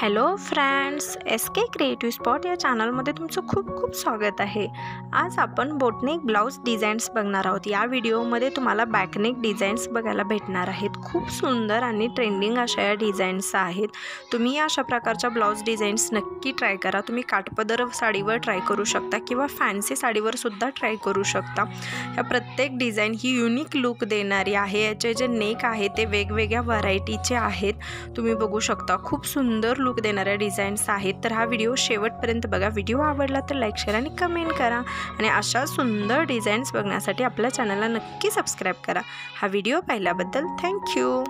Hello friends, S के creative spot या चॅनलमध्ये तुमचं खूप खूप स्वागत आहे। आज आपण बोटनेक ब्लाउज डिझाईन्स बघणार आहोत। या व्हिडिओमध्ये तुम्हाला बॅकनेक डिझाईन्स बघायला भेटणार आहेत। खूप सुंदर आणि ट्रेंडिंग अशा या डिझाईन्स आहेत। तुम्ही अशा प्रकारच्या ब्लाउज डिझाईन्स नक्की ट्राय करा। तुम्ही काठपदर साडीवर ट्राय करू शकता किंवा फॅन्सी साडीवर सुद्धा ट्राय करू शकता। या प्रत्येक डिझाईन ही युनिक लुक देणारी आहे। याचे जे नेक आहे ते वेगवेगळ्या व्हरायटीचे आहेत। तुम्ही बघू शकता खूप सुंदर लुक देणाऱ्या डिझाईन्स आहेत। तर हा व्हिडिओ शेवटपर्यंत बघा। व्हिडिओ आवडला तर लाईक शेअर आणि कमेंट करा आणि अशा सुंदर डिझाईन्स बघण्यासाठी आपल्या चॅनलला नक्की सबस्क्राईब करा। हा व्हिडिओ पाहिल्याबद्दल थँक्यू।